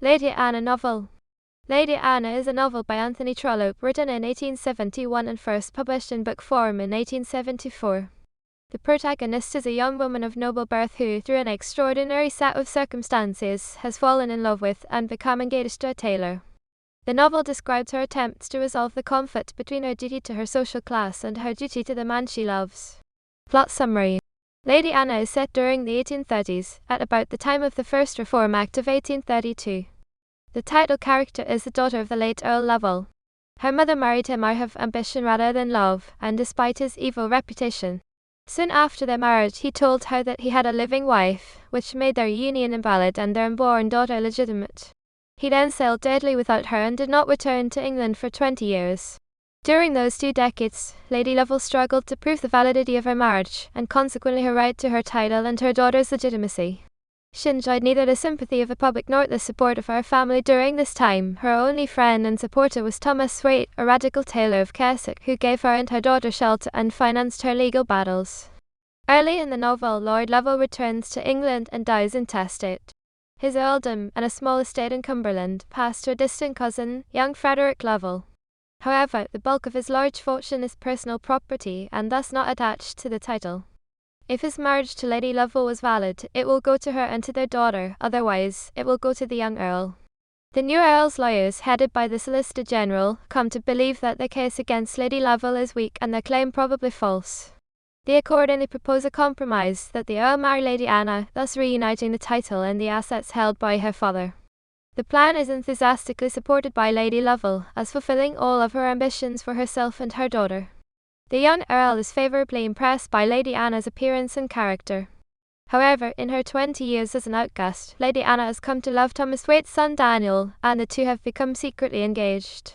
Lady Anna novel. Lady Anna is a novel by Anthony Trollope written in 1871 and first published in book form in 1874. The protagonist is a young woman of noble birth who, through an extraordinary set of circumstances, has fallen in love with and become engaged to a tailor. The novel describes her attempts to resolve the conflict between her duty to her social class and her duty to the man she loves. Plot summary. Lady Anna is set during the 1830s, at about the time of the First Reform Act of 1832. The title character is the daughter of the late Earl Lovell. Her mother married him out of ambition rather than love, and despite his evil reputation. Soon after their marriage he told her that he had a living wife, which made their union invalid and their unborn daughter illegitimate. He then sailed deadly without her and did not return to England for 20 years. During those 2 decades, Lady Lovell struggled to prove the validity of her marriage, and consequently her right to her title and her daughter's legitimacy. She enjoyed neither the sympathy of the public nor the support of her family during this time. Her only friend and supporter was Thomas Thwaite, a radical tailor of Keswick, who gave her and her daughter shelter and financed her legal battles. Early in the novel, Lord Lovell returns to England and dies intestate. His earldom, and a small estate in Cumberland, passed to a distant cousin, young Frederick Lovell. However, the bulk of his large fortune is personal property and thus not attached to the title. If his marriage to Lady Lovell was valid, it will go to her and to their daughter, otherwise, it will go to the young Earl. The new Earl's lawyers, headed by the Solicitor General, come to believe that the case against Lady Lovell is weak and their claim probably false. They accordingly propose a compromise, that the Earl marry Lady Anna, thus reuniting the title and the assets held by her father. The plan is enthusiastically supported by Lady Lovell, as fulfilling all of her ambitions for herself and her daughter. The young Earl is favourably impressed by Lady Anna's appearance and character. However, in her 20 years as an outcast, Lady Anna has come to love Thomas Thwaite's son Daniel, and the two have become secretly engaged.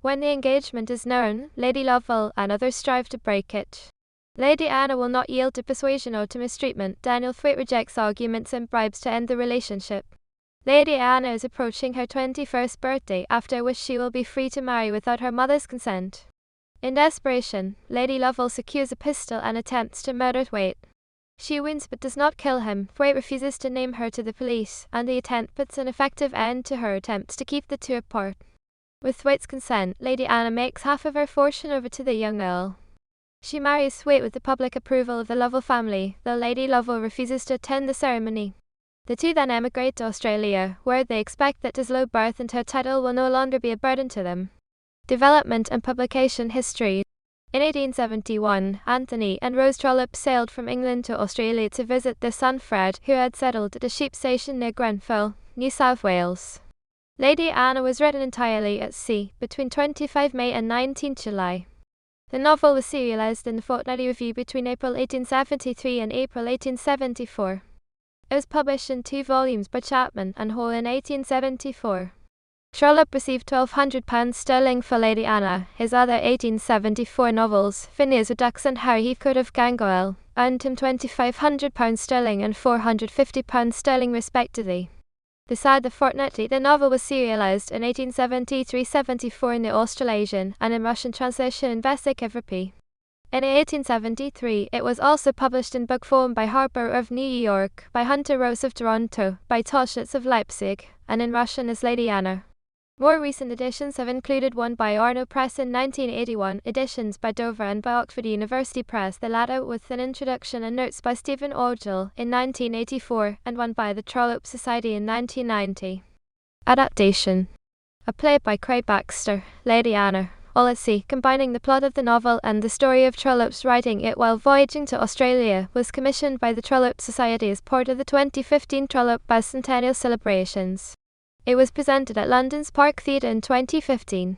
When the engagement is known, Lady Lovell and others strive to break it. Lady Anna will not yield to persuasion or to mistreatment. Daniel Thwaite rejects arguments and bribes to end the relationship. Lady Anna is approaching her 21st birthday, after which she will be free to marry without her mother's consent. In desperation, Lady Lovell secures a pistol and attempts to murder Thwaite. She wounds but does not kill him. Thwaite refuses to name her to the police, and the attempt puts an effective end to her attempts to keep the two apart. With Thwaite's consent, Lady Anna makes half of her fortune over to the young Earl. She marries Thwaite with the public approval of the Lovell family, though Lady Lovell refuses to attend the ceremony. The two then emigrate to Australia, where they expect that his low birth and her title will no longer be a burden to them. Development and publication history. In 1871, Anthony and Rose Trollope sailed from England to Australia to visit their son Fred, who had settled at a sheep station near Grenfell, New South Wales. Lady Anna was written entirely at sea, between 25 May and 19 July. The novel was serialised in the Fortnightly Review between April 1873 and April 1874. It was published in 2 volumes by Chapman and Hall in 1874. Trollope received £1,200 sterling for Lady Anna. His other 1874 novels, Phineas Redux and Harry Heathcote of Gangoil, earned him £2,500 sterling and £450 sterling respectively. Beside the Fortnightly, the novel was serialised in 1873-74 in the Australasian and in Russian translation in Vesik Evropy. In 1873, it was also published in book form by Harper of New York, by Hunter Rose of Toronto, by Toschitz of Leipzig, and in Russian as Lady Anna. More recent editions have included one by Arno Press in 1981, editions by Dover and by Oxford University Press, the latter with an introduction and notes by Stephen Orgel in 1984, and one by the Trollope Society in 1990. Adaptation. A play by Craig Baxter, Lady Anna, all at sea, combining the plot of the novel and the story of Trollope's writing it while voyaging to Australia, was commissioned by the Trollope Society as part of the 2015 Trollope Bicentennial celebrations. It was presented at London's Park Theatre in 2015.